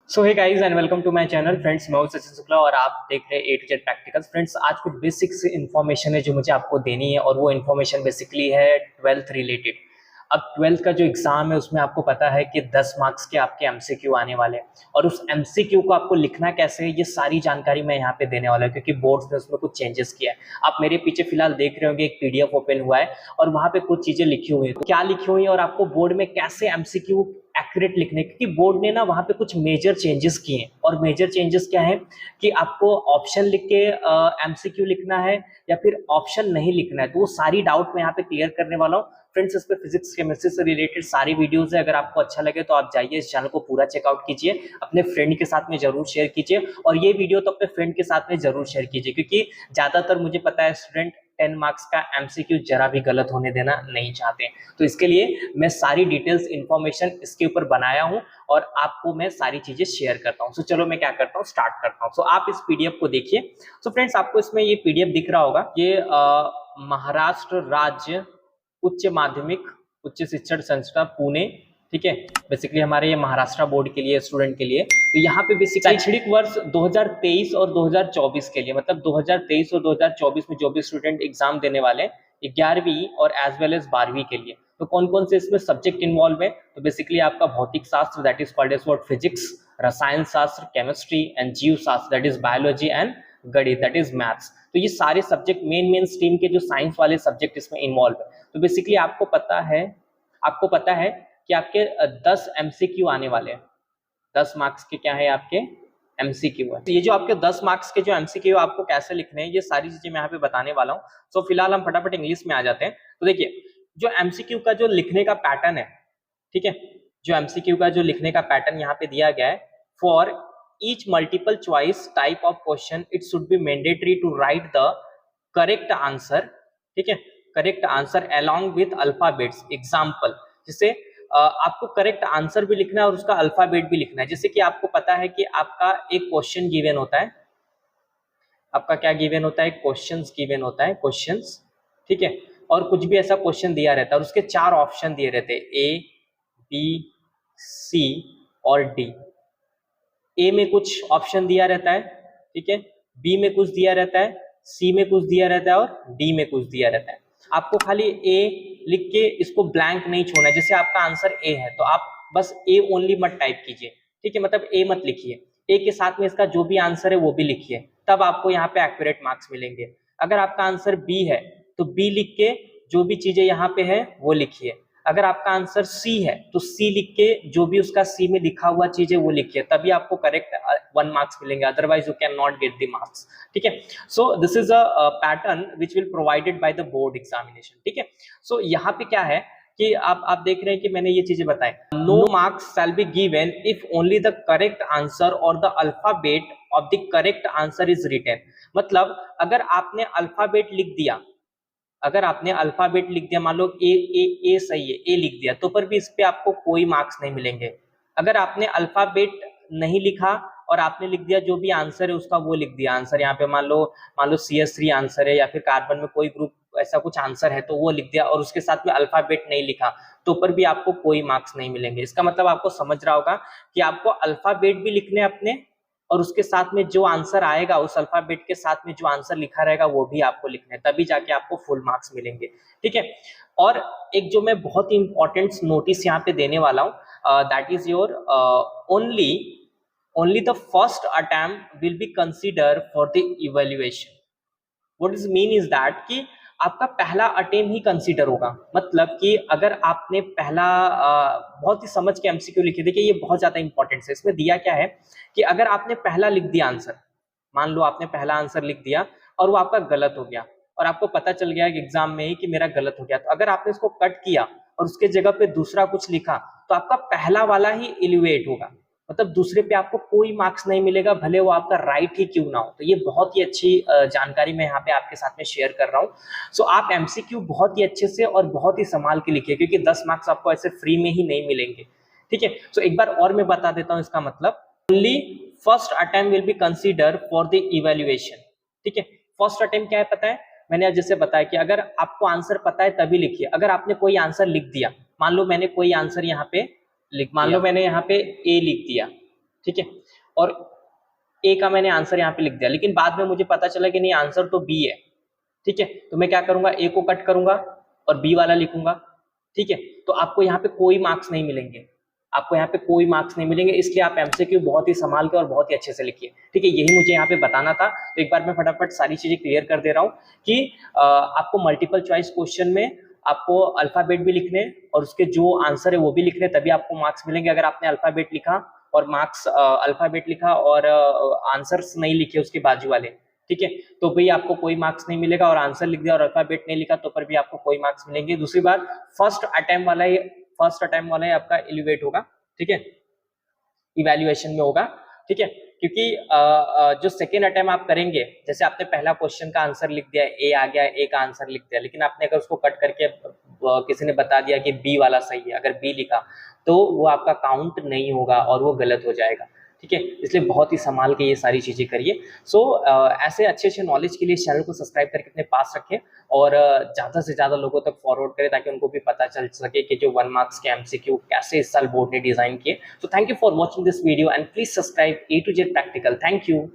So hey guys and welcome to my channel friends. मैं हूं सचिन शुक्ला और आप देख रहे हैं A to Z practicals. Friends, आज कुछ बेसिक सी इन्फॉर्मेशन है जो मुझे आपको देनी है और वो इन्फॉर्मेशन बेसिकली है 12th रिलेटेड। अब 12th का जो एग्जाम है उसमें आपको पता है कि 10 मार्क्स के आपके एमसीक्यू आने वाले हैं और उस एमसीक्यू को आपको लिखना कैसे है ये सारी जानकारी मैं यहाँ पे देने वाला हूँ, क्योंकि बोर्ड्स ने उसमें कुछ चेंजेस किया है। आप मेरे पीछे फिलहाल देख रहे होंगे एक पीडीएफ ओपन हुआ है और वहां पे कुछ चीजें लिखी हुई है। तो क्या लिखी हुई है और आपको बोर्ड में कैसे एमसीक्यू एक्यूरेट लिखने, क्योंकि बोर्ड ने ना वहां पे कुछ मेजर चेंजेस किए हैं। और मेजर चेंजेस क्या है कि आपको ऑप्शन लिख के एमसीक्यू लिखना है या फिर ऑप्शन नहीं लिखना है। तो वो सारी डाउट मैं यहाँ पे क्लियर करने वाला हूँ। फ्रेंड्स, इस पे फिजिक्स केमिस्ट्री से रिलेटेड सारी वीडियोस है। अगर आपको अच्छा लगे तो आप जाइए इस चैनल को पूरा चेकआउट कीजिए, अपने फ्रेंड के साथ में जरूर शेयर कीजिए और ये वीडियो तो अपने फ्रेंड के साथ में जरूर शेयर कीजिए, क्योंकि ज्यादातर मुझे पता है स्टूडेंट 10 मार्क्स का एमसीक्यू जरा भी गलत होने देना नहीं चाहते। तो इसके लिए मैं सारी डिटेल्स इंफॉर्मेशन इसके ऊपर बनाया हूं और आपको मैं सारी चीजें शेयर करता हूं। सो चलो मैं क्या करता हूं, स्टार्ट करता हूं। सो आप इस पीडीएफ को देखिए। सो फ्रेंड्स, आपको इसमें ये पीडीएफ दिख रहा होगा। ये महाराष्ट्र राज्य उच्च माध्यमिक उच्च शिक्षण संस्था पुणे, ठीक है। बेसिकली हमारे ये महाराष्ट्र बोर्ड के लिए, स्टूडेंट के लिए। तो यहाँ पे बेसिकली शैक्षणिक वर्ष 2023 और 2024 के लिए, मतलब 2023 और 2024 में जो भी स्टूडेंट एग्जाम देने वाले हैं 11वीं और एज वेल एज 12वीं के लिए, तो कौन कौन से इसमें सब्जेक्ट इन्वॉल्व है। तो बेसिकली आपका भौतिक शास्त्र that is called as what physics, रसायन शास्त्र केमिस्ट्री एंड जीव शास्त्र दैट इज बायोलॉजी एंड गणित दैट इज मैथ्स। तो ये सारे सब्जेक्ट मेन स्ट्रीम के जो साइंस वाले सब्जेक्ट इसमें इन्वॉल्व है। तो बेसिकली आपको पता है कि आपके 10 एमसीक्यू आने वाले हैं। 10 मार्क्स के क्या है आपके एमसीक्यू है। तो ये जो आपके 10 मार्क्स के जो एमसीक्यू आपको कैसे लिखने हैं ये सारी चीजें मैं यहाँ पे बताने वाला हूँ। सो फिलहाल हम फटाफट इंग्लिश में आ जाते हैं। तो देखिए, जो एमसीक्यू का जो लिखने का पैटर्न है, ठीक है, जो एमसीक्यू का जो लिखने का पैटर्न यहाँ पे दिया गया है, for each multiple choice type of question it should be mandatory to write the correct answer, ठीक है, correct answer along with alphabets. Example, जिससे आपको करेक्ट आंसर भी लिखना है और उसका अल्फाबेट भी लिखना है। जैसे कि आपको पता है कि आपका एक क्वेश्चन गिवन होता है, आपका क्या गिवन होता है, क्वेश्चंस गिवन होता है, क्वेश्चंस, ठीक है। और कुछ भी ऐसा क्वेश्चन दिया रहता है और उसके 4 ऑप्शन दिए रहते हैं, ए बी सी और डी। ए में कुछ ऑप्शन दिया रहता है, ठीक है, बी में कुछ दिया रहता है, सी में कुछ दिया रहता है और डी में कुछ दिया रहता है। आपको खाली ए लिख के इसको ब्लैंक नहीं छोड़ना है। जैसे आपका आंसर ए है तो आप बस ए ओनली मत टाइप कीजिए, ठीक है, मतलब ए मत लिखिए, ए के साथ में इसका जो भी आंसर है वो भी लिखिए, तब आपको यहाँ पे एक्यूरेट मार्क्स मिलेंगे। अगर आपका आंसर बी है तो बी लिख के जो भी चीजें यहाँ पे है वो लिखिए। अगर आपका आंसर सी है तो सी लिख के जो भी उसका सी में लिखा हुआ चीज है वो लिखिए, तभी आपको करेक्ट 1 मार्क्स मिलेंगे, otherwise you can not get the marks, ठीक है। So this is a pattern which will provided by the board examination, ठीक है। सो यहाँ पे क्या है कि आप देख रहे हैं कि मैंने ये चीजें बताई। No marks shall be given if only the correct answer or the alphabet of the correct answer is written. मतलब अगर आपने अल्फाबेट लिख दिया, अगर आपने अल्फाबेट लिख दिया, मान लो ए ए ए सही है, ए लिख दिया, तो पर भी इस पे आपको कोई मार्क्स नहीं मिलेंगे। अगर आपने अल्फाबेट नहीं लिखा और आपने लिख दिया जो भी आंसर है उसका वो लिख दिया, आंसर यहाँ पे मान लो CS3 आंसर है या फिर कार्बन में कोई ग्रुप ऐसा कुछ आंसर है तो वो लिख दिया और उसके साथ में अल्फाबेट नहीं लिखा, तो पर भी आपको कोई मार्क्स नहीं मिलेंगे। इसका मतलब आपको समझ रहा होगा कि आपको अल्फाबेट भी लिखने अपने और उसके साथ में जो आंसर आएगा उस अल्फाबेट के साथ में जो आंसर लिखा रहेगा वो भी आपको लिखना है, तभी जाके आपको फुल मार्क्स मिलेंगे, ठीक है। और एक जो मैं बहुत ही इंपॉर्टेंट नोटिस यहाँ पे देने वाला हूँ, that is your only the first attempt will be consider for the evaluation. What is mean is that कि आपका पहला अटेम्प्ट ही कंसीडर होगा। मतलब कि अगर आपने पहला बहुत ही समझ के एमसीक्यू लिखे, देखिए ये बहुत ज्यादा इंपॉर्टेंट है। इसमें दिया क्या है कि अगर आपने पहला लिख दिया आंसर, मान लो आपने पहला आंसर लिख दिया और वो आपका गलत हो गया और आपको पता चल गया कि एग्जाम में ही कि मेरा गलत हो गया, तो अगर आपने इसको कट किया और उसके जगह पे दूसरा कुछ लिखा तो आपका पहला वाला ही इलिवेट होगा, मतलब दूसरे पे आपको कोई मार्क्स नहीं मिलेगा, भले वो आपका राइट ही क्यों ना हो। तो ये बहुत ही अच्छी जानकारी मैं यहाँ पे आपके साथ में शेयर कर रहा हूँ। सो आप एमसीक्यू बहुत ही अच्छे से और बहुत ही संभाल के लिखिए, क्योंकि 10 मार्क्स आपको ऐसे फ्री में ही नहीं मिलेंगे, ठीक है। सो एक बार और मैं बता देता हूँ इसका मतलब, only first attempt will be consider for the evaluation, ठीक है। फर्स्ट अटेम्प्ट क्या है पता है, मैंने आज जैसे बताया कि अगर आपको आंसर पता है तभी लिखिए। अगर आपने कोई आंसर लिख दिया, मान लो मैंने कोई आंसर यहाँ पे मान लो मैंने यहाँ पे ए लिख दिया, ठीक है। और ए का मैंने आंसर यहाँ पे लिख दिया, लेकिन बाद में मुझे पता चला कि नहीं आंसर तो बी है, ठीक है। तो मैं क्या करूंगा, ए को कट करूंगा और बी वाला लिखूंगा, ठीक है। तो आपको यहाँ पे कोई मार्क्स नहीं मिलेंगे, आपको यहाँ पे कोई मार्क्स नहीं मिलेंगे, इसलिए आप एमसीक्यू बहुत ही संभाल के और बहुत ही अच्छे से लिखिए, ठीक है। यही मुझे यहाँ पे बताना था। तो एक बार मैं फटाफट सारी चीजें क्लियर कर दे रहा हूँ कि आपको मल्टीपल चॉइस क्वेश्चन में आपको अल्फाबेट भी लिखने और उसके जो आंसर है वो भी लिखने, तभी आपको मार्क्स मिलेंगे। अगर आपने अल्फाबेट लिखा और मार्क्स अल्फाबेट लिखा और आंसर्स नहीं लिखे उसके बाजू वाले, ठीक है, तो भाई आपको कोई मार्क्स नहीं मिलेगा। और आंसर लिख दिया और अल्फाबेट नहीं लिखा तो पर भी आपको कोई मार्क्स मिलेंगे। दूसरी बात, फर्स्ट अटेम्प्ट वाला ही आपका एलिवेट होगा, ठीक है, इवैल्यूएशन में होगा, ठीक है। क्योंकि जो सेकेंड अटेम्प्ट आप करेंगे, जैसे आपने पहला क्वेश्चन का आंसर लिख दिया, ए आ गया, ए का आंसर लिख दिया, लेकिन आपने अगर उसको कट करके किसी ने बता दिया कि बी वाला सही है, अगर बी लिखा तो वो आपका काउंट नहीं होगा और वो गलत हो जाएगा, ठीक है। इसलिए बहुत ही संभाल के ये सारी चीजें करिए। सो ऐसे अच्छे अच्छे नॉलेज के लिए चैनल को सब्सक्राइब करके अपने पास रखें और ज्यादा से ज्यादा लोगों तक फॉरवर्ड करें, ताकि उनको भी पता चल सके कि जो 1 मार्क्स के एमसीक्यू कैसे इस साल बोर्ड ने डिजाइन किए। So thank you for watching this video and please subscribe A to Z practical. Thank you.